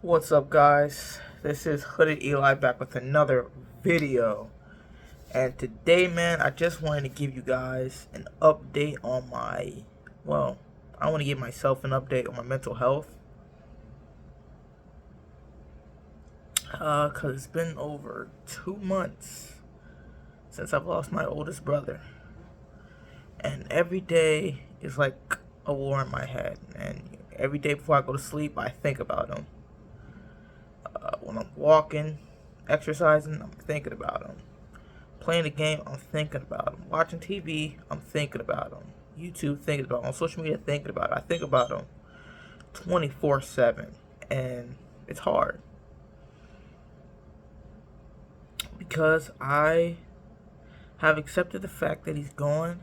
What's up, guys? This is Hooded Eli back with another video. And today, man, I just wanted to give you guys an update on I want to give myself an update on my mental health. Because it's been over 2 months since I've lost my oldest brother. And every day is like a war in my head. And every day before I go to sleep, I think about him. When I'm walking, exercising, I'm thinking about him. Playing the game, I'm thinking about him. Watching TV, I'm thinking about him. YouTube, thinking about him. On social media, thinking about it. I think about him 24/7. And it's hard. Because I have accepted the fact that he's gone,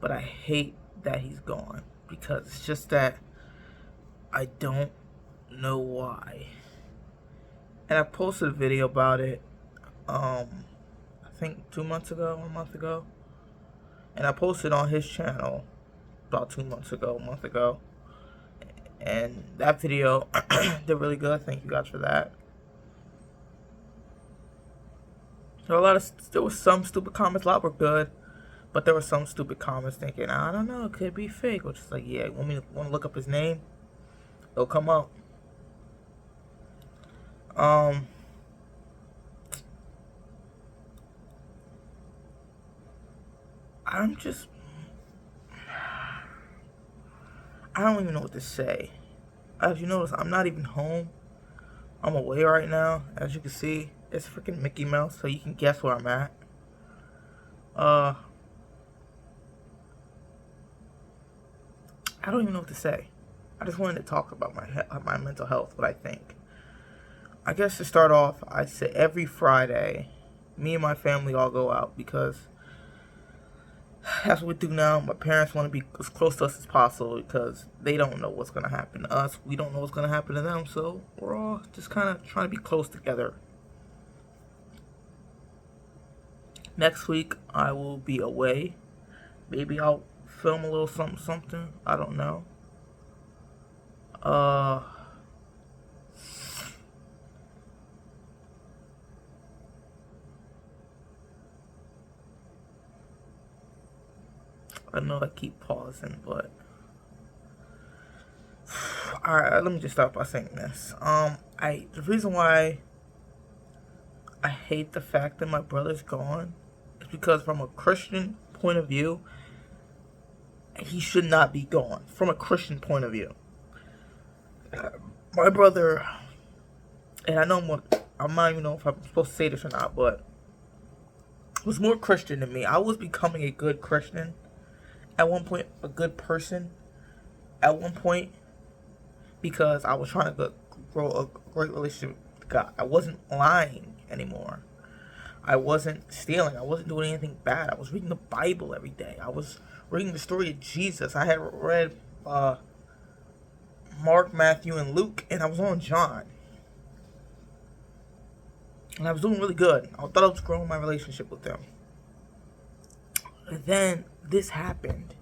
but I hate that he's gone. Because it's just that I don't know why. And I posted a video about it, I think 2 months ago, 1 month ago. And I posted on his channel about 2 months ago, a month ago. And that video did really good. Thank you guys for that. There were some stupid comments. A lot were good, but there were some stupid comments thinking, I don't know, it could be fake. Which is like, yeah, want to look up his name? It'll come up. I don't even know what to say. As you notice, I'm not even home. I'm away right now. As you can see, it's freaking Mickey Mouse, so you can guess where I'm at. I don't even know what to say. I just wanted to talk about my mental health, what I think. I guess to start off, I say every Friday, me and my family all go out because that's what we do now. My parents want to be as close to us as possible because they don't know what's going to happen to us. We don't know what's going to happen to them, so we're all just kind of trying to be close together. Next week, I will be away. Maybe I'll film a little something. I don't know. I know I keep pausing, but alright, let me just start by saying this. The reason why I hate the fact that my brother's gone is because from a Christian point of view, he should not be gone. From a Christian point of view. My brother, and I'm not even know if I'm supposed to say this or not, but was more Christian than me. I was becoming a good Christian at one point, a good person at one point, because I was trying to grow a great relationship with God. I wasn't lying anymore. I wasn't stealing. I wasn't doing anything bad. I was reading the Bible every day. I was reading the story of Jesus. I had read Mark, Matthew, and Luke, and I was on John. And I was doing really good. I thought I was growing my relationship with them. And then this happened.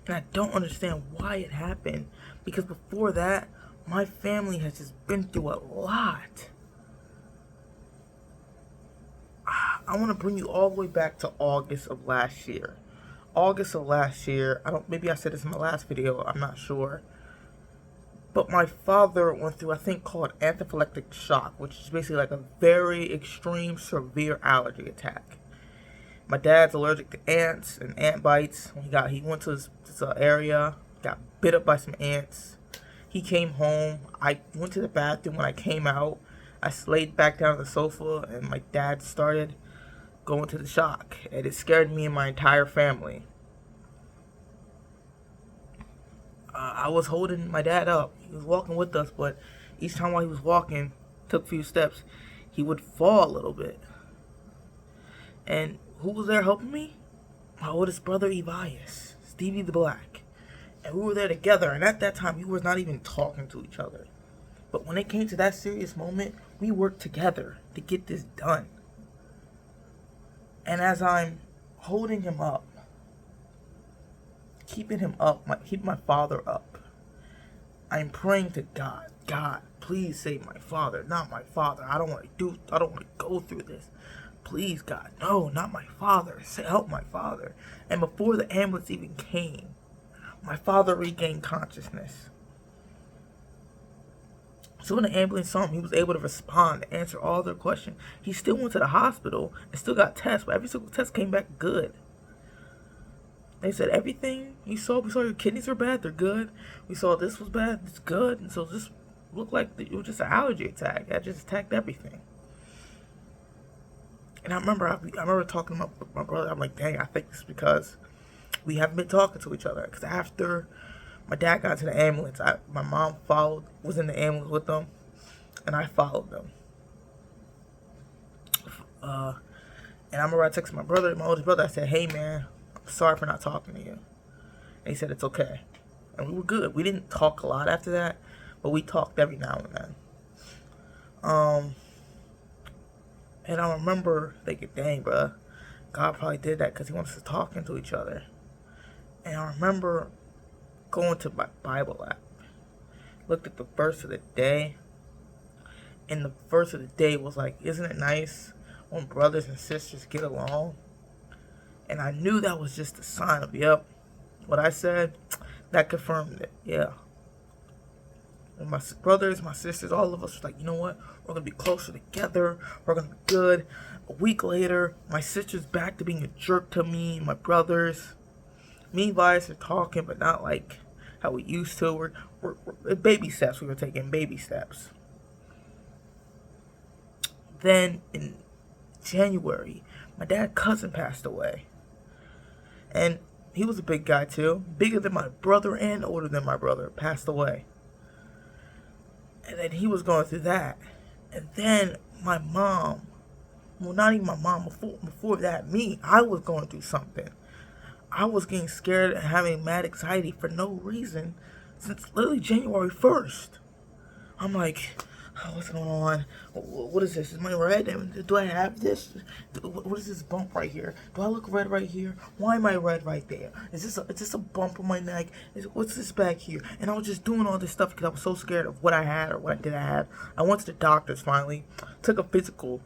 And I don't understand why it happened. Because before that, my family has just been through a lot. I want to bring you all the way back to August of last year. Maybe I said this in my last video, I'm not sure. But my father went through, I think, called anaphylactic shock, which is basically like a very extreme, severe allergy attack. My dad's allergic to ants and ant bites. He went to this area, got bit up by some ants. He came home. I went to the bathroom. When I came out, I laid back down on the sofa, and my dad started going to the shock, and it scared me and my entire family. I was holding my dad up. He was walking with us, but each time while he was walking, took a few steps, he would fall a little bit. And who was there helping me? My oldest brother, Elias, Stevie the Black. And we were there together, and at that time, we were not even talking to each other. But when it came to that serious moment, we worked together to get this done. And as I'm holding him up, keeping my father up, I'm praying to God. God, please save my father, not my father. I don't want to go through this. Please, God, no, not my father. Help my father. And before the ambulance even came, my father regained consciousness. So when the ambulance saw him, he was able to respond, to answer all their questions. He still went to the hospital and still got tests, but every single test came back good. They said we saw your kidneys were bad, they're good. We saw this was bad, it's good. And so this looked like it was just an allergy attack. That just attacked everything. And I remember talking to my brother. I'm like, dang, I think it's because we haven't been talking to each other. Because after my dad got to the ambulance, my mom was in the ambulance with them, and I followed them. And I remember I texted my oldest brother. I said, hey man, I'm sorry for not talking to you. And he said, it's okay. And we were good. We didn't talk a lot after that, but we talked every now and then. And I remember thinking, dang, bro, God probably did that because he wants us talking to each other. And I remember going to my Bible app, looked at the verse of the day, and the verse of the day was like, isn't it nice when brothers and sisters get along? And I knew that was just a sign of, yep, what I said, that confirmed it, yeah. And my brothers, my sisters, all of us were like, you know what? We're going to be closer together. We're going to be good. A week later, my sister's back to being a jerk to me, my brothers. Me and Vice are talking, but not like how we used to. We're baby steps. We were taking baby steps. Then in January, my dad's cousin passed away. And he was a big guy too. Bigger than my brother and older than my brother. Passed away. And then he was going through that. And then my mom, well, not even my mom, before that, I was going through something. I was getting scared and having mad anxiety for no reason since literally January 1st. I'm like, oh, what's going on? What is this? Is my red? Do I have this? What is this bump right here? Do I look red right here? Why am I red right there? Is this a bump on my neck? What's this back here? And I was just doing all this stuff because I was so scared of what I had or what I didn't have. I went to the doctors finally, took a physical.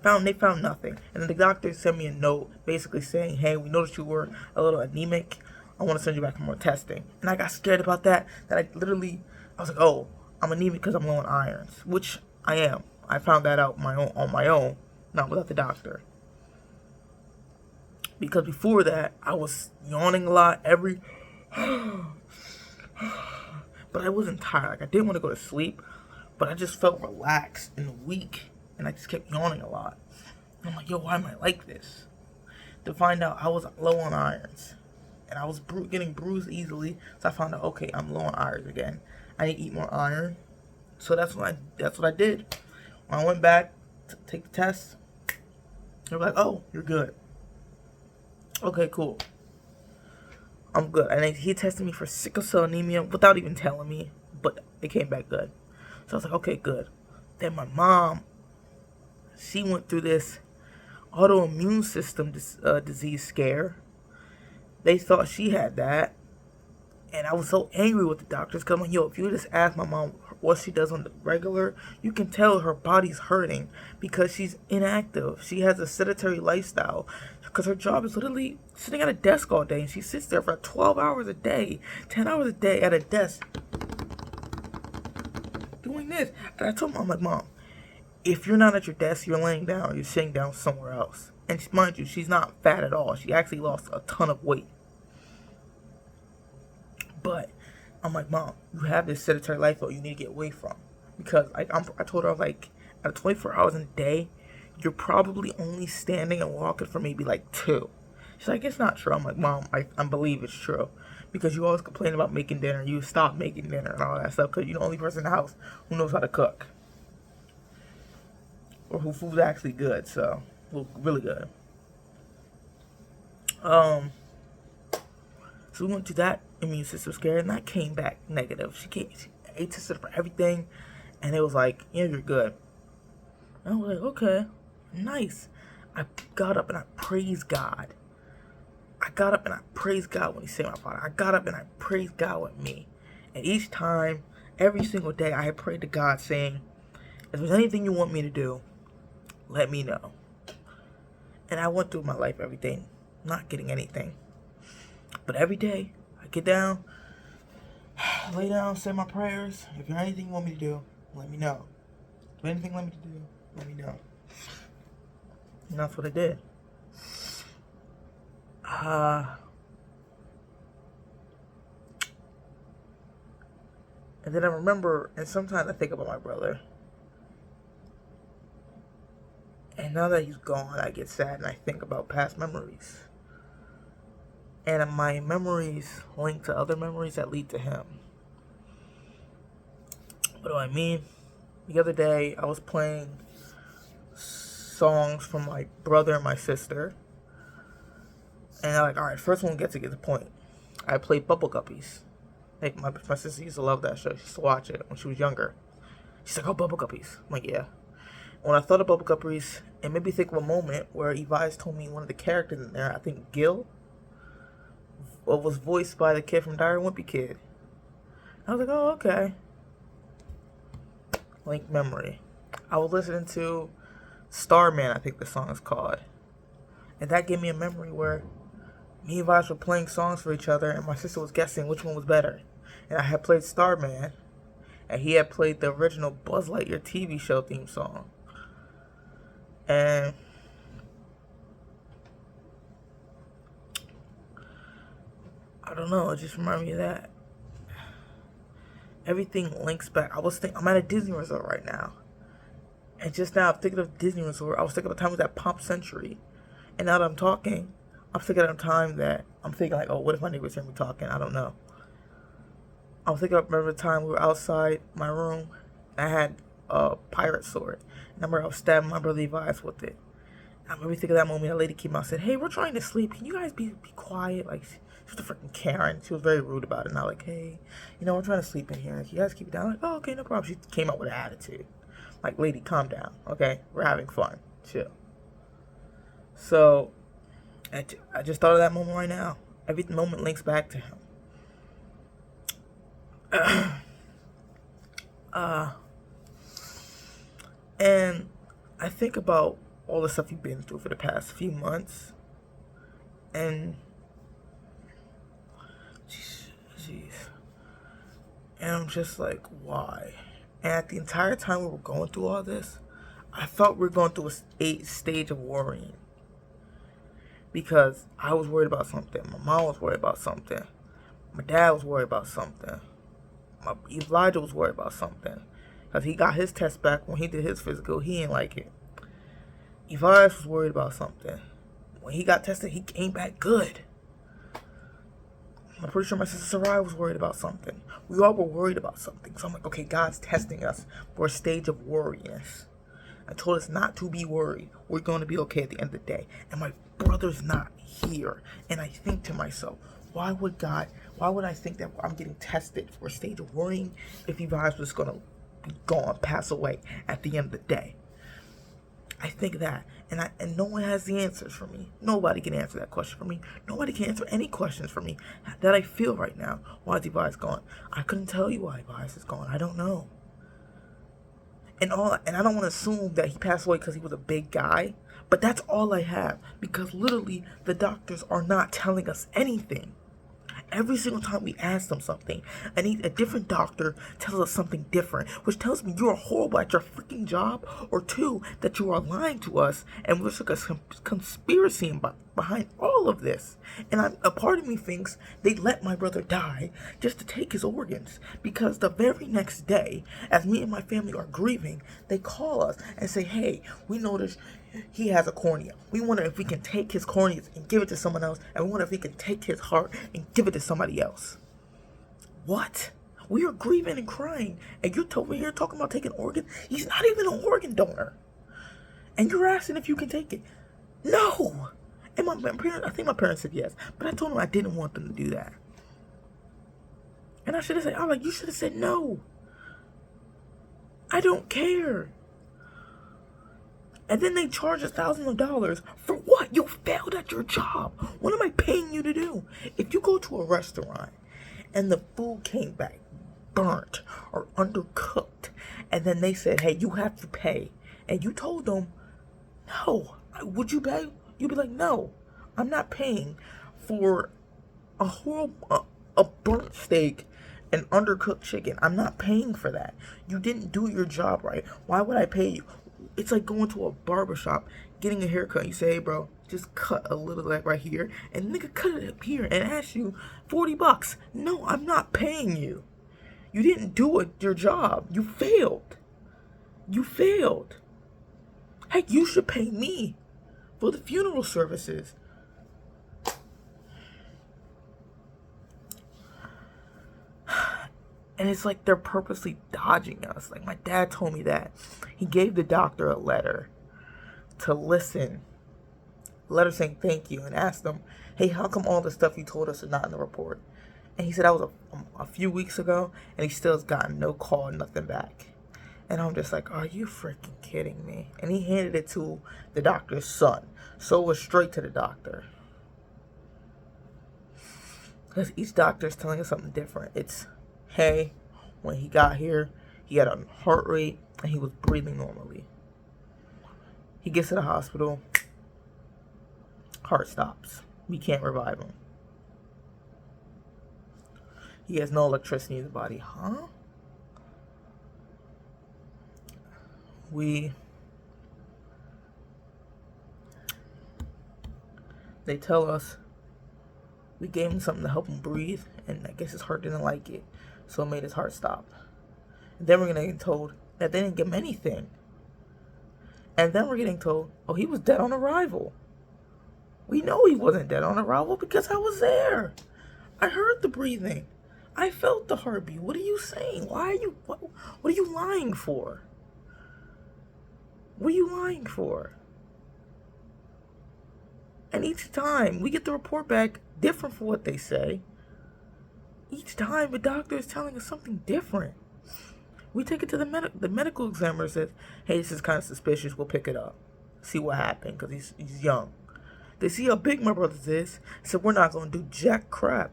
They found nothing. And then the doctor sent me a note basically saying, hey, we noticed you were a little anemic. I want to send you back for more testing. And I got scared about that I was like, oh, I'm anemic because I'm low on irons, which I am. I found that out on my own, not without the doctor. Because before that, I was yawning a lot but I wasn't tired. Like, I didn't want to go to sleep, but I just felt relaxed and weak. And I just kept yawning a lot. And I'm like, yo, why am I like this? To find out I was low on irons. And I was getting bruised easily. So I found out, okay, I'm low on irons again. I need to eat more iron. So that's what I did. When I went back to take the test, they were like, oh, you're good. Okay, cool. I'm good. And he tested me for sickle cell anemia without even telling me. But it came back good. So I was like, okay, good. Then my mom, she went through this autoimmune system disease scare. They thought she had that. And I was so angry with the doctors because I'm like, yo, if you just ask my mom what she does on the regular, you can tell her body's hurting because she's inactive. She has a sedentary lifestyle because her job is literally sitting at a desk all day. And she sits there for 12 hours a day, 10 hours a day at a desk doing this. And I told mom, I'm like, Mom, if you're not at your desk, you're laying down, you're sitting down somewhere else. And mind you, she's not fat at all. She actually lost a ton of weight. But I'm like, Mom, you have this sedentary lifestyle you need to get away from. Because I told her, I was like, out of 24 hours in a day, you're probably only standing and walking for maybe like 2. She's like, it's not true. I'm like, Mom, I believe it's true. Because you always complain about making dinner. You stop making dinner and all that stuff because you're the only person in the house who knows how to cook. Or who food's actually good, so really good. So we went to that immune system scare, and that came back negative. She tested for everything, and it was like, yeah, you're good. And I was like, okay, nice. I got up and I praised God. I got up and I praised God when he saved my father. I got up and I praised God with me. And each time every single day I had prayed to God saying, if there's anything you want me to do, let me know. And I went through my life every day not getting anything. But every day I get down, lay down, say my prayers. If there's anything you want me to do, let me know. If there's anything you want me to do, let me know. And that's what I did. And then I remember, and sometimes I think about my brother. And now that he's gone, I get sad and I think about past memories. And my memories link to other memories that lead to him. What do I mean? The other day, I was playing songs from my brother and my sister. And I'm like, alright, first one gets to get the point. I played Bubble Guppies. Like, my sister used to love that show. She used to watch it when she was younger. She's like, oh, Bubble Guppies. I'm like, yeah. When I thought of Bubble Guppies, it made me think of a moment where Evise told me one of the characters in there, I think Gil, was voiced by the kid from Diary Wimpy Kid. I was like, oh, okay. Link memory. I was listening to Starman, I think the song is called. And that gave me a memory where me and Evise were playing songs for each other, and my sister was guessing which one was better. And I had played Starman, and he had played the original Buzz Lightyear TV show theme song. And I don't know, it just reminded me of that. Everything links back. I'm at a Disney resort right now. And just now I'm thinking of Disney resort. I was thinking of the time was at Pomp Century. And now that I'm talking, I'm thinking of the time that I'm thinking like, oh, what if my neighbors hear me talking? I don't know. I was thinking of, remember the time we were outside my room and I had a pirate sword. And I remember I was stabbing my brother Evise with it. I remember thinking of that moment, that lady came out and said, hey, we're trying to sleep. Can you guys be quiet? Like, she was a freaking Karen. She was very rude about it. And I was like, hey, we're trying to sleep in here. Can you guys keep it down? I'm like, oh, okay, no problem. She came out with an attitude. Like, lady, calm down, okay? We're having fun. Chill. So, I just thought of that moment right now. Every moment links back to him. And I think about all the stuff you've been through for the past few months. And, jeez. And I'm just like, why? And at the entire time we were going through all this, I felt we were going through a stage of worrying. Because I was worried about something. My mom was worried about something. My dad was worried about something. Elijah was worried about something. Because he got his test back when he did his physical. He didn't like it. Evise was worried about something. When he got tested, he came back good. I'm pretty sure my sister Sarai was worried about something. We all were worried about something. So I'm like, okay, God's testing us for a stage of worryiness. I told us not to be worried. We're going to be okay at the end of the day. And my brother's not here. And I think to myself, why would I think that I'm getting tested for a stage of worrying if Evise was going to be gone, pass away at the end of the day? I think that, and no one has the answers for me. Nobody can answer that question for me. Nobody can answer any questions for me that I feel right now. Why is Evise gone? I couldn't tell you why Evise is gone. I don't know. And I don't want to assume that he passed away because he was a big guy, but that's all I have, because literally the doctors are not telling us anything. Every single time we ask them something, a different doctor tells us something different, which tells me you are horrible at your freaking job, or two, that you are lying to us, and there's like a conspiracy behind all of this. And a part of me thinks they let my brother die just to take his organs, because the very next day, as me and my family are grieving, they call us and say, hey, we noticed he has a cornea. We wonder if we can take his corneas and give it to someone else, and we wonder if we can take his heart and give it to somebody else. What? We are grieving and crying, and you're over here talking about taking organs? He's not even an organ donor. And you're asking if you can take it. No! And I think my parents said yes, but I told them I didn't want them to do that. And I should have said, you should have said no. I don't care. And then they charge us thousands of dollars for what? You failed at your job. What am I paying you to do? If you go to a restaurant and the food came back burnt or undercooked, and then they said, hey, you have to pay, and you told them, no, would you pay? You'd be like, no, I'm not paying for a horrible, a burnt steak and undercooked chicken. I'm not paying for that. You didn't do your job right. Why would I pay you? It's like going to a barbershop, getting a haircut. You say, hey, bro, just cut a little like right here, and nigga cut it up here and ask you $40. No, I'm not paying you. You didn't do it, your job. You failed. You failed. Heck, you should pay me for the funeral services. And it's like they're purposely dodging us. Like my dad told me that. He gave the doctor a letter to listen. A letter saying thank you, and asked them, hey, how come all the stuff you told us is not in the report? And he said that was a few weeks ago, and he still has gotten no call, nothing back. And I'm just like, are you freaking kidding me? And he handed it to the doctor's son. So it was straight to the doctor. Because each doctor is telling us something different. It's, hey, when he got here, he had a heart rate and he was breathing normally. He gets to the hospital, heart stops. We can't revive him. He has no electricity in his body. Huh? They tell us we gave him something to help him breathe, and I guess his heart didn't like it, so it made his heart stop. And then we're getting told that they didn't give him anything. And then we're getting told, oh, he was dead on arrival. We know he wasn't dead on arrival because I was there. I heard the breathing. I felt the heartbeat. What are you saying? What are you lying for? What are you lying for? And each time we get the report back different from what they say. Each time the doctor is telling us something different. We take it to the medical examiner says, hey, this is kind of suspicious. We'll pick it up. See what happened, because he's young. They see how big my brother is, so we're not going to do jack crap.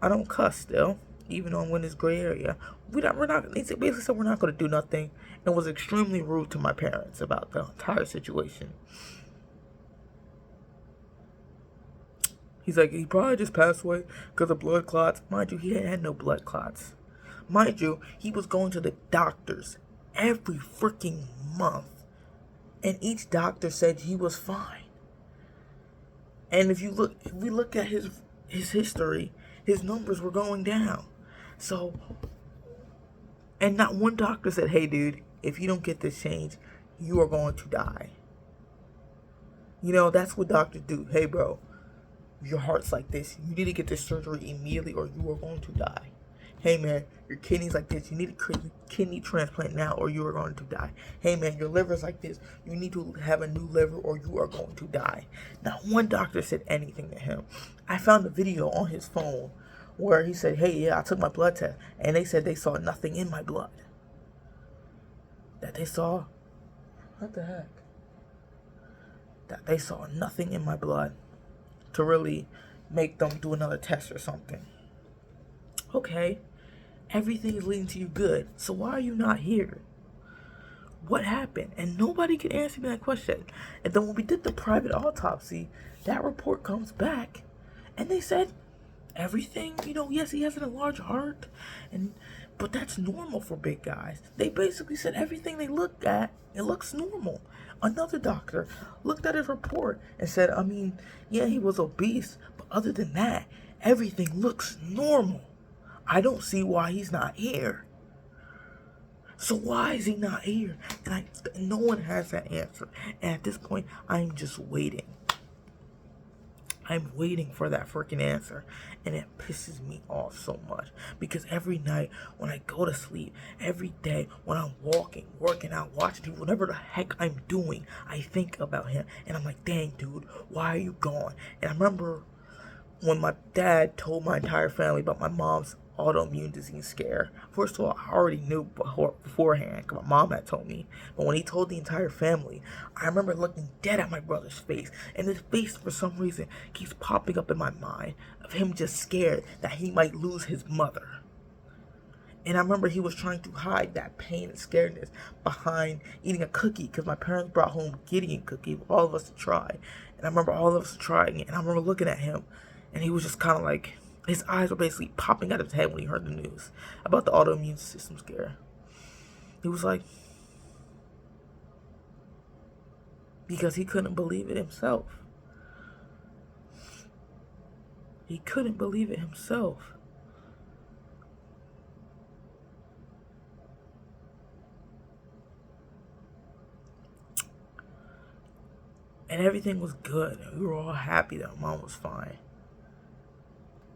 I don't cuss still, even though I'm in this gray area. They basically said we're not going to do nothing, and was extremely rude to my parents about the entire situation. He's like, he probably just passed away because of blood clots. Mind you, he had no blood clots. Mind you, he was going to the doctors every freaking month. And each doctor said he was fine. And if we look at his history, his numbers were going down. So, and not one doctor said, hey dude, if you don't get this changed, you are going to die. You know, that's what doctors do. Hey bro, your heart's like this. You need to get this surgery immediately or you are going to die. Hey man, your kidney's like this. You need a kidney transplant now or you are going to die. Hey man, your liver's like this. You need to have a new liver or you are going to die. Not one doctor said anything to him. I found a video on his phone where he said, hey, yeah, I took my blood test. And they said they saw nothing in my blood. That they saw, what the heck? That they saw nothing in my blood to really make them do another test or something. Okay, everything is leading to you good, so why are you not here? What happened? And nobody can answer me that question. And then when we did the private autopsy, that report comes back, and they said everything, yes, he has an enlarged heart, but that's normal for big guys. They basically said everything they looked at, it looks normal. Another doctor looked at his report and said, yeah, he was obese, but other than that, everything looks normal. I don't see why he's not here. So why is he not here? And no one has that answer. And at this point, I'm just waiting. I'm waiting for that freaking answer. And it pisses me off so much. Because every night when I go to sleep, every day when I'm walking, working out, watching TV, whatever the heck I'm doing, I think about him. And I'm like, dang, dude, why are you gone? And I remember when my dad told my entire family about my mom's autoimmune disease scare. First of all, I already knew beforehand because my mom had told me. But when he told the entire family, I remember looking dead at my brother's face. And his face, for some reason, keeps popping up in my mind of him just scared that he might lose his mother. And I remember he was trying to hide that pain and scaredness behind eating a cookie because my parents brought home Gideon cookie for all of us to try. And I remember all of us trying it. And I remember looking at him and he was just kind of like, his eyes were basically popping out of his head when he heard the news about the autoimmune system scare. He was like, because he couldn't believe it himself. He couldn't believe it himself. And everything was good. We were all happy that Mom was fine.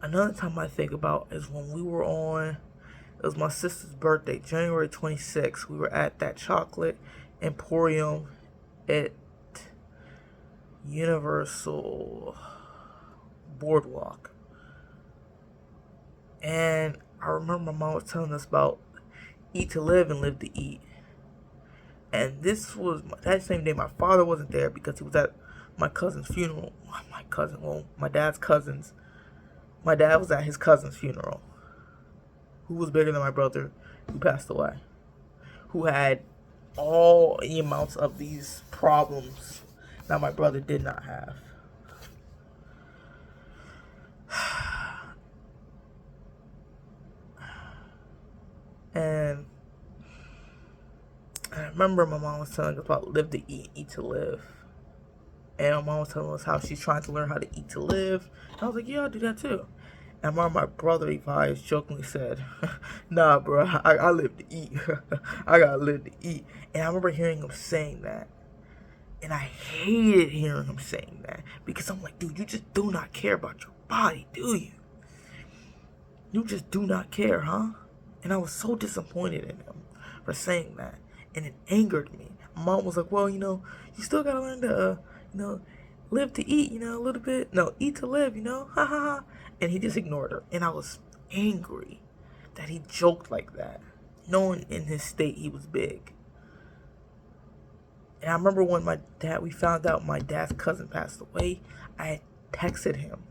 Another time I think about is when we were on, it was my sister's birthday, January 26th. We were at that chocolate emporium at Universal Boardwalk. And I remember my mom was telling us about eat to live and live to eat. And this was that same day. My father wasn't there because he was at my cousin's funeral. My dad's cousin's. My dad was at his cousin's funeral, who was bigger than my brother, who passed away, who had all the amounts of these problems that my brother did not have. And I remember my mom was telling us about live to eat, eat to live. And my mom was telling us how she's trying to learn how to eat to live. And I was like, yeah, I'll do that too. And I remember my brother Levi jokingly said, nah, bro, I live to eat. I gotta live to eat. And I remember hearing him saying that. And I hated hearing him saying that. Because I'm like, dude, you just do not care about your body, do you? You just do not care, huh? And I was so disappointed in him for saying that. And it angered me. My mom was like, well, you still gotta learn to, live to eat, a little bit. No, eat to live, ha ha ha. And he just ignored her. And I was angry that he joked like that, knowing in his state he was big. And I remember when we found out my dad's cousin passed away, I had texted him.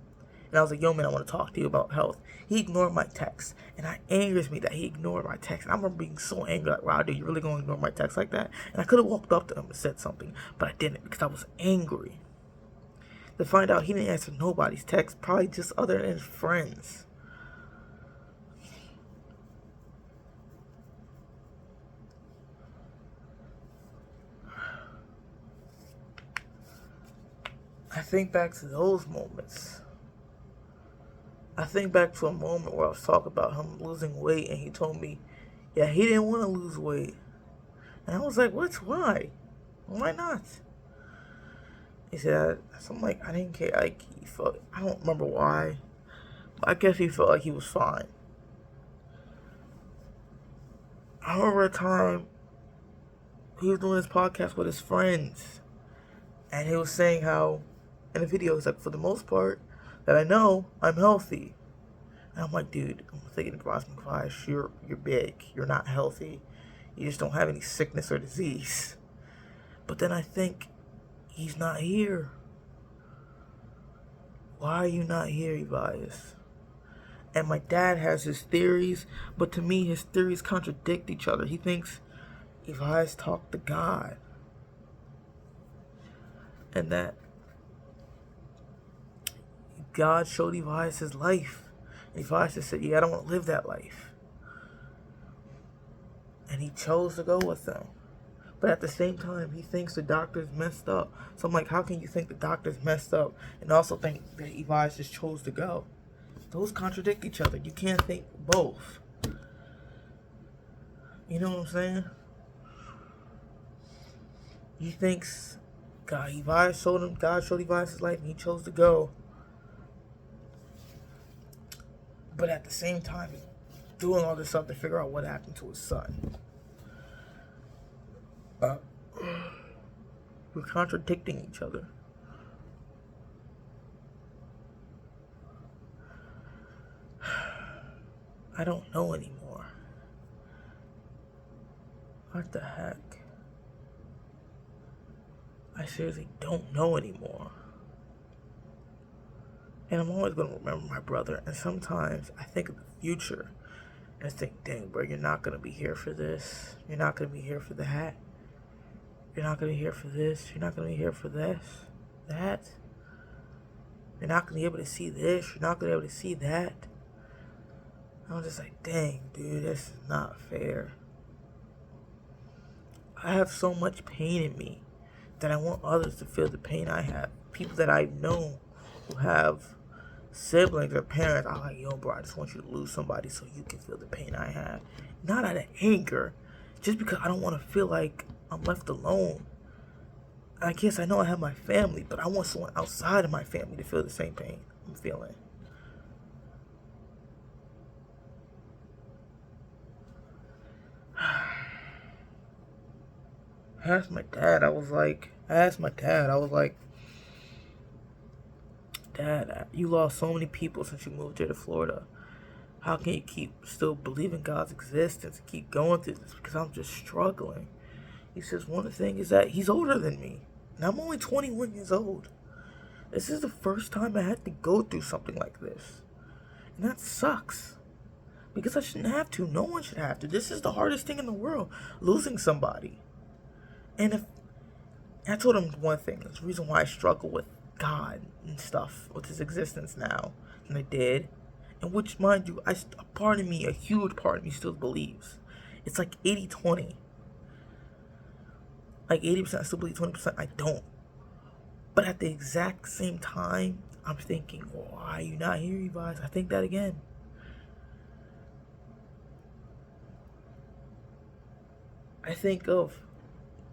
And I was like, yo, man, I want to talk to you about health. He ignored my text. And it angers me that he ignored my text. And I remember being so angry, like, wow, dude, you really going to ignore my text like that? And I could have walked up to him and said something, but I didn't because I was angry. To find out he didn't answer nobody's text, probably just other than his friends. I think back to those moments. I think back to a moment where I was talking about him losing weight and he told me, yeah, he didn't want to lose weight. And I was like, why? Why not? He said, something like, I didn't care. Like, he felt, I don't remember why, but I guess he felt like he was fine. I remember a time he was doing this podcast with his friends, and he was saying how, in the video, he's like, for the most part, that I know, I'm healthy. And I'm like, dude, I'm thinking, gosh, you're big, you're not healthy, you just don't have any sickness or disease. But then I think, he's not here. Why are you not here, Elias? And my dad has his theories, but to me, his theories contradict each other. He thinks Elias talked to God. And that God showed Elias his life. And Elias just said, yeah, I don't want to live that life. And he chose to go with them. But at the same time, he thinks the doctor's messed up. So I'm like, how can you think the doctor's messed up and also think that Elias just chose to go? Those contradict each other. You can't think both. You know what I'm saying? He thinks God showed Elias his life and he chose to go. But at the same time, he's doing all this stuff to figure out what happened to his son. We're contradicting each other. I don't know anymore. What the heck? I seriously don't know anymore. And I'm always going to remember my brother. And sometimes I think of the future. I think, dang, bro, you're not gonna be here for this. You're not gonna be here for that. You're not gonna be here for this. You're not gonna be here for this. That. You're not gonna be able to see this. You're not gonna be able to see that. I'm just like, dang, dude, this is not fair. I have so much pain in me that I want others to feel the pain I have. People that I know who have siblings or parents, I'm like, yo, bro, I just want you to lose somebody so you can feel the pain I have. Not out of anger, just because I don't want to feel like I'm left alone. I guess I know I have my family, but I want someone outside of my family to feel the same pain I'm feeling. I asked my dad, I was like, Dad, you lost so many people since you moved here to Florida. How can you keep still believing God's existence and keep going through this? Because I'm just struggling. He says, one thing is that he's older than me. And I'm only 21 years old. This is the first time I had to go through something like this. And that sucks. Because I shouldn't have to. No one should have to. This is the hardest thing in the world. Losing somebody. And if I told him one thing. There's a reason why I struggle with God and stuff. With his existence now. And I did. And which, mind you, a part of me, a huge part of me still believes. It's like 80-20. Like 80% I still believe, 20% I don't. But at the exact same time, I'm thinking, why are you not here, you guys? I think that again. I think of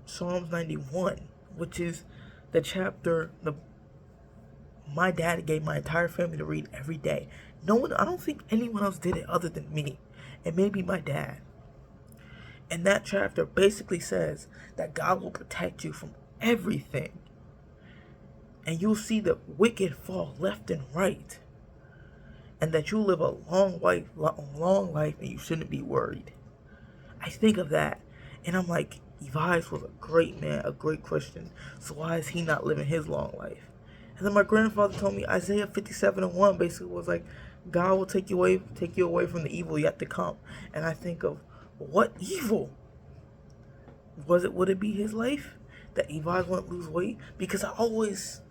Psalms 91, which is the chapter my dad gave my entire family to read every day. No one, I don't think anyone else did it other than me, and maybe my dad. And that chapter basically says that God will protect you from everything. And you'll see the wicked fall left and right. And that you'll live a long life and you shouldn't be worried. I think of that and I'm like, Elias was a great man, a great Christian. So why is he not living his long life? And then my grandfather told me Isaiah 57:1 basically was like, God will take you away from the evil yet to come. And I think of, what evil? Would it be his life? That Elias wouldn't lose weight? Because I was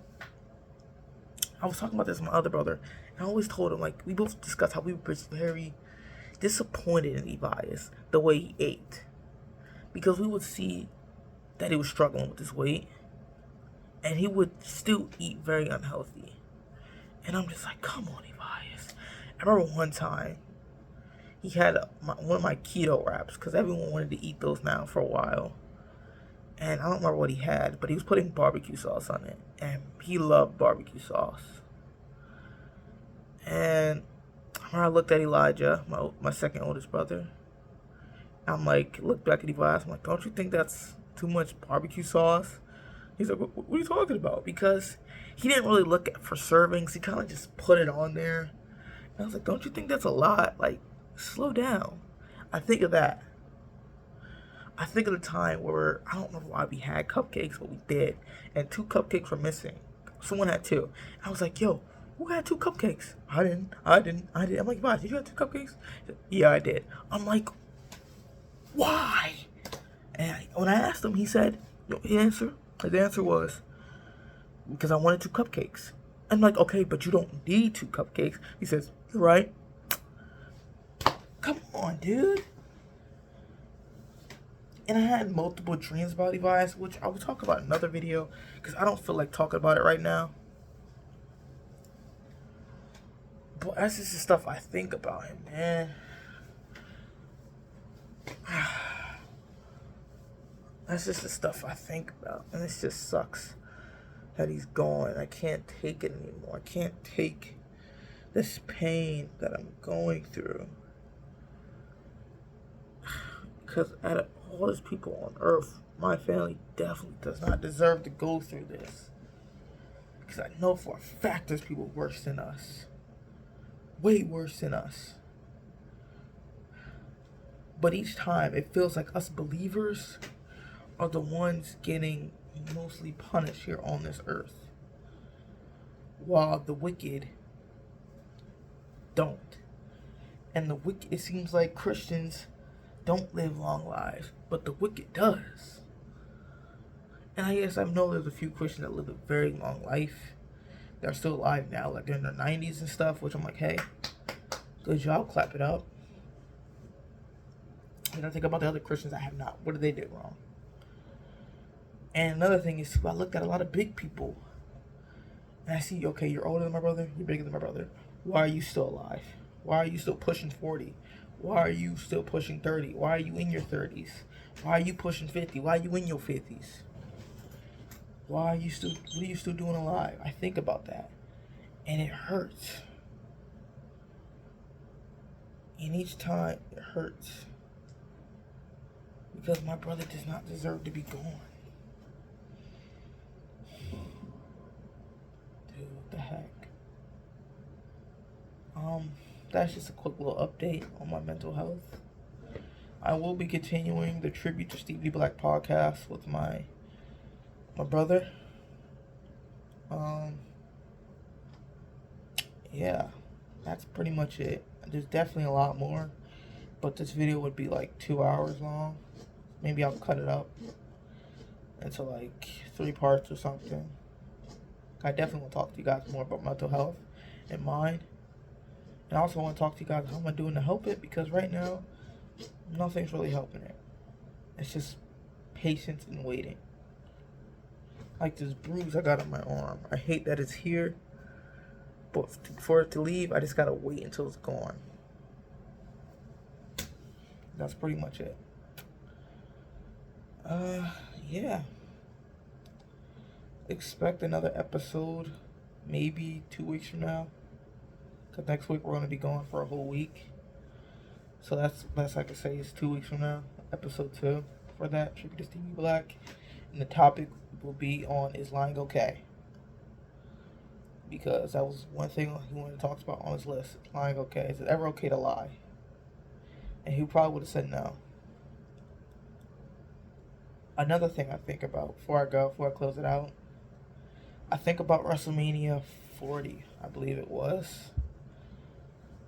talking about this with my other brother, and I always told him, like, we both discussed how we were very disappointed in Elias, the way he ate. Because we would see that he was struggling with his weight, and he would still eat very unhealthy. And I'm just like, come on, Elias. I remember one time, he had one of my keto wraps, because everyone wanted to eat those now for a while. And I don't remember what he had, but he was putting barbecue sauce on it. And he loved barbecue sauce. And I remember I looked at Elijah, my second oldest brother. I'm like, look back at Elias. I'm like, don't you think that's too much barbecue sauce? He's like, what are you talking about? Because he didn't really look for servings. He kind of just put it on there. And I was like, don't you think that's a lot? Like, slow down. I think of that. I think of the time where, I don't know why we had cupcakes, but we did. And 2 cupcakes were missing. Someone had 2. I was like, yo, who had 2 cupcakes? I didn't. I'm like, why? Did you have 2 cupcakes? Said, yeah, I did. I'm like, why? And when I asked him, he said, his answer was, because I wanted 2 cupcakes. I'm like, okay, but you don't need 2 cupcakes. He says, you're right. Come on, dude. And I had multiple dreams about Elias, which I will talk about in another video, because I don't feel like talking about it right now. But that's just the stuff I think about him, man. That's just the stuff I think about. And it just sucks that he's gone. I can't take it anymore. I can't take this pain that I'm going through. Because out of all these people on earth, my family definitely does not deserve to go through this. Because I know for a fact there's people worse than us. Way worse than us. But each time, it feels like us believers are the ones getting mostly punished here on this earth. While the wicked don't. And the wicked, it seems like Christians don't live long lives, but the wicked does. And I guess I know there's a few Christians that live a very long life. They're still alive now, like they're in their 90s and stuff, which I'm like, hey, good job, clap it up. And I think about the other Christians I have not. What did they do wrong? And another thing is, I looked at a lot of big people. And I see, okay, you're older than my brother, you're bigger than my brother. Why are you still alive? Why are you still pushing 40? Why are you still pushing 30? Why are you in your 30s? Why are you pushing 50? Why are you in your 50s? Why are you still, what are you still doing alive? I think about that. And it hurts. And each time it hurts. Because my brother does not deserve to be gone. Dude, what the heck? That's just a quick little update on my mental health. I will be continuing the Tribute to Stevie Black podcast with my brother. Yeah, that's pretty much it. There's definitely a lot more, but this video would be like 2 hours long. Maybe I'll cut it up into like 3 parts or something. I definitely want to talk to you guys more about mental health and mind. And I also want to talk to you guys how am I doing to help it, because right now, nothing's really helping it. It's just patience and waiting. Like this bruise I got on my arm. I hate that it's here, but for it to leave, I just gotta wait until it's gone. That's pretty much it. Yeah. Expect another episode maybe 2 weeks from now. Because next week we're going to be gone for a whole week. So that's the best I can say is 2 weeks from now. Episode 2 for that. Tribute to Stevie Black. And the topic will be on is lying okay? Because that was one thing he wanted to talk about on his list. Lying okay. Is it ever okay to lie? And he probably would have said no. Another thing I think about before I close it out, I think about WrestleMania 40, I believe it was,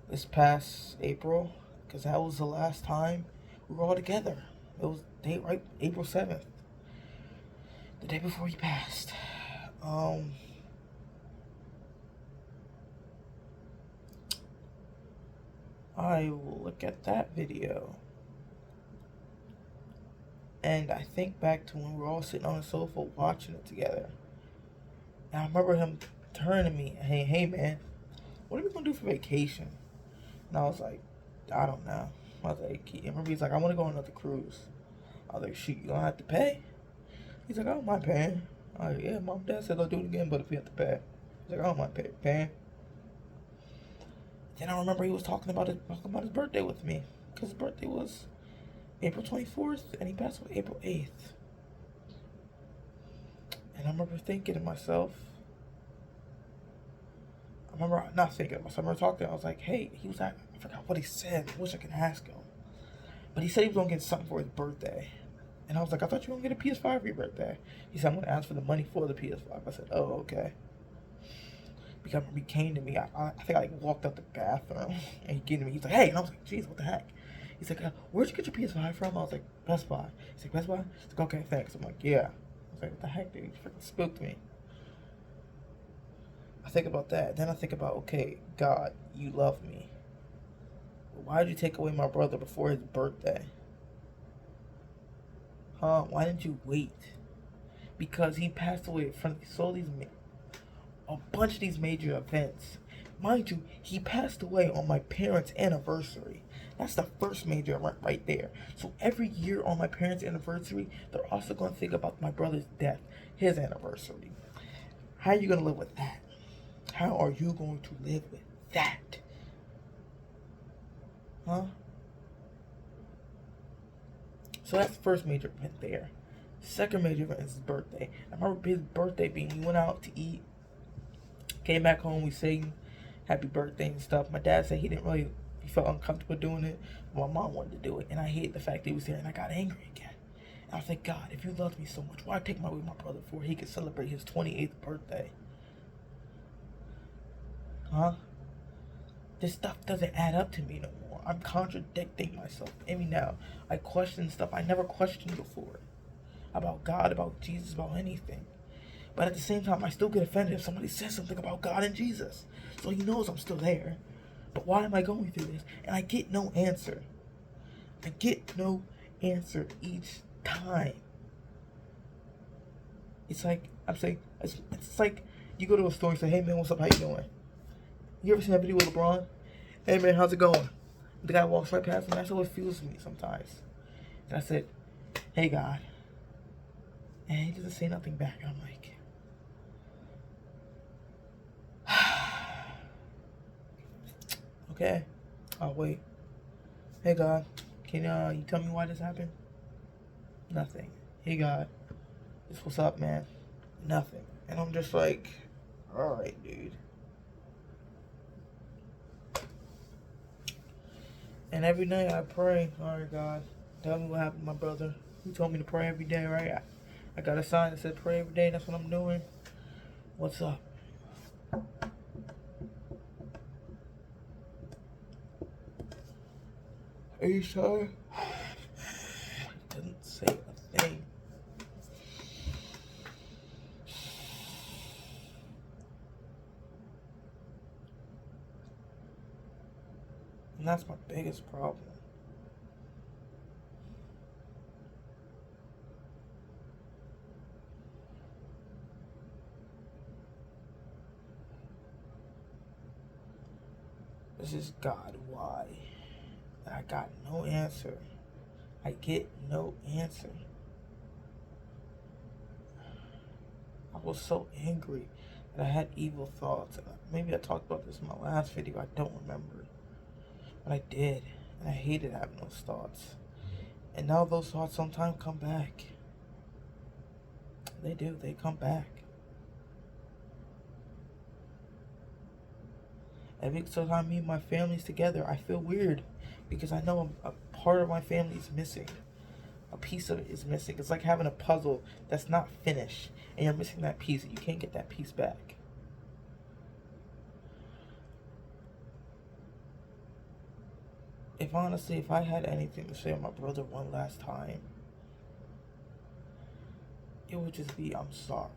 this past April, because that was the last time we were all together. It was date right, April 7th, the day before he passed. I will look at that video. And I think back to when we were all sitting on the sofa watching it together. And I remember him turning to me, hey man, what are we gonna do for vacation? And I was like, I don't know. I was like, I remember he's like, I want to go on another cruise. I was like, shoot, you don't have to pay? He's like, I don't mind paying. I was like, yeah, mom and dad said they'll do it again, but if we have to pay. He's like, I don't mind paying. Then I remember he was talking about his birthday with me, because his birthday was April 24th, and he passed away April 8th. And I remember thinking to myself, I remember talking to him, I was like, hey, he was like, I forgot what he said, I wish I could ask him. But he said he was going to get something for his birthday. And I was like, I thought you were going to get a PS5 for your birthday. He said, I'm going to ask for the money for the PS5. I said, oh, okay. Because he came to me, I think I walked out the bathroom, and he came to me, he's like, hey, and I was like, jeez, what the heck? He's like, where'd you get your PS5 from? I was like, Best Buy. He's like, Best Buy? He's like, okay, thanks. I'm like, yeah. I was like, what the heck, dude? You freaking spooked me. I think about that. Then I think about, okay, God, you love me. Why did you take away my brother before his birthday? Huh? Why didn't you wait? Because he passed away in front of a bunch of these major events. Mind you, he passed away on my parents' anniversary. That's the first major event right there. So every year on my parents' anniversary, they're also going to think about my brother's death, his anniversary. How are you going to live with that? How are you going to live with that? Huh? So that's the first major event there. Second major event is his birthday. I remember his birthday being, we went out to eat, came back home, we sang happy birthday and stuff. My dad said he felt uncomfortable doing it. My mom wanted to do it, and I hated the fact that he was there, and I got angry again. And I was like, God, if you loved me so much, why take my brother for he could celebrate his 28th birthday? Huh? This stuff doesn't add up to me no more. I'm contradicting myself. Even now, I question stuff I never questioned before. About God, about Jesus, about anything. But at the same time, I still get offended if somebody says something about God and Jesus. So he knows I'm still there. But why am I going through this? And I get no answer. I get no answer each time. It's like, I'm saying, it's like you go to a store and say, hey man, what's up, how you doing? You ever seen that video with LeBron? Hey man, how's it going? The guy walks right past him. That's how it feels to me sometimes. And I said, hey God. And he doesn't say nothing back. I'm like, okay, I'll wait. Hey God, can you tell me why this happened? Nothing. Hey God, this what's up, man? Nothing. And I'm just like, alright, dude. And every night I pray, alright God, tell me what happened to my brother. You told me to pray every day, right? I got a sign that said pray every day, that's what I'm doing. What's up? Are you sure? Didn't say a thing. And that's my biggest problem. This is God, why? I got no answer. I get no answer. I was so angry that I had evil thoughts. Maybe I talked about this in my last video, I don't remember. But I did, and I hated having those thoughts. And now those thoughts sometimes come back. They do, they come back. Every time me and my family's together, I feel weird because I know a part of my family is missing. A piece of it is missing. It's like having a puzzle that's not finished and you're missing that piece and you can't get that piece back. If I had anything to say to my brother one last time, it would just be, I'm sorry.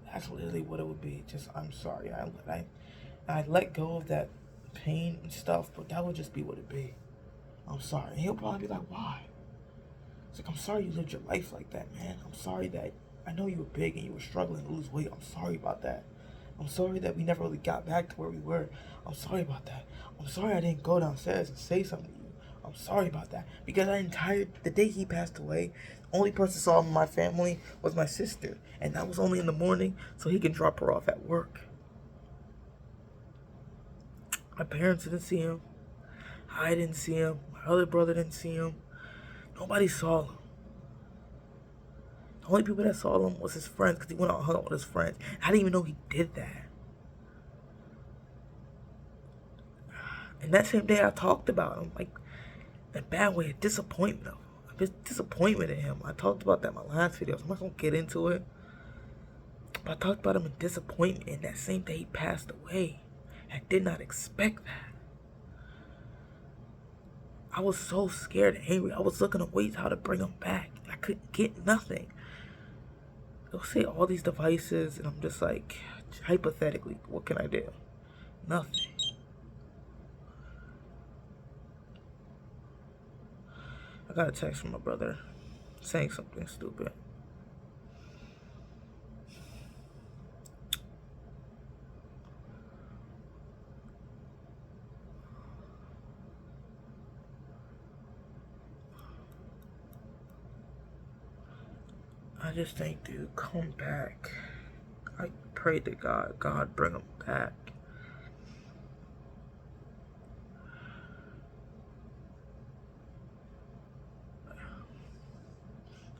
That's literally what it would be. Just, I'm sorry. I let go of that pain and stuff, but that would just be what it'd be. I'm sorry. And he'll probably be like, why? It's like, I'm sorry you lived your life like that, man. I'm sorry that, I know you were big and you were struggling to lose weight. I'm sorry about that. I'm sorry that we never really got back to where we were. I'm sorry about that. I'm sorry I didn't go downstairs and say something to you. I'm sorry about that. Because the day he passed away, the only person saw him in my family was my sister. And that was only in the morning so he could drop her off at work. My parents didn't see him. I didn't see him. My other brother didn't see him. Nobody saw him. The only people that saw him was his friends because he went out and hung out with his friends. I didn't even know he did that. And that same day I talked about him, like, in a bad way, a disappointment. A disappointment in him. I talked about that in my last video, so I'm not going to get into it. But I talked about him in disappointment, and that same day he passed away. I did not expect that. I was so scared and angry. I was looking at ways how to bring him back. I couldn't get nothing. They'll say all these devices, and I'm just like, hypothetically, what can I do? Nothing. I got a text from my brother saying something stupid. I just think, dude, come back. I prayed to God bring him back.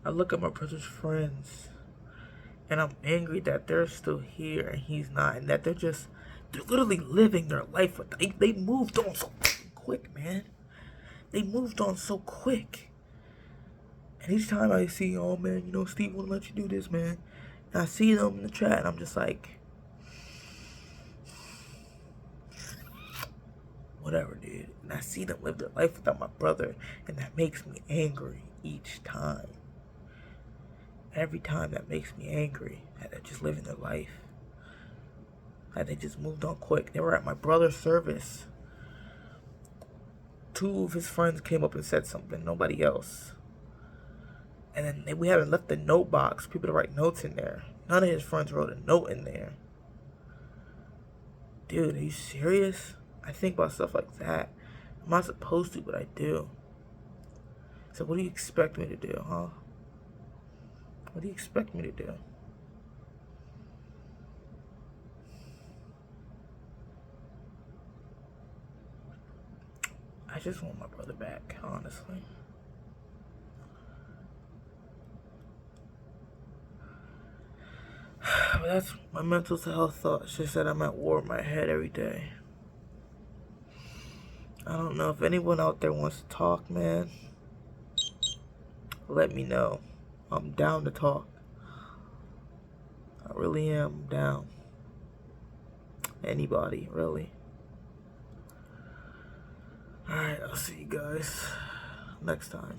I look at my brother's friends, and I'm angry that they're still here and he's not, and that they're literally living their life. They moved on so quick, man. They moved on so quick. And each time I see, oh man, Steve won't let you do this, man. And I see them in the chat, and I'm just like, whatever, dude. And I see them live their life without my brother, and that makes me angry each time. Every time that makes me angry that they're just living their life. That they just moved on quick. They were at my brother's service. 2 of his friends came up and said something, nobody else. And then we haven't left the note box, people to write notes in there. None of his friends wrote a note in there. Dude, are you serious? I think about stuff like that. I'm not supposed to, but I do. So what do you expect me to do, huh? What do you expect me to do? I just want my brother back, honestly. But that's my mental health thoughts. Just that I'm at war with my head every day. I don't know if anyone out there wants to talk, man. Let me know. I'm down to talk. I really am down. Anybody, really. Alright, I'll see you guys next time.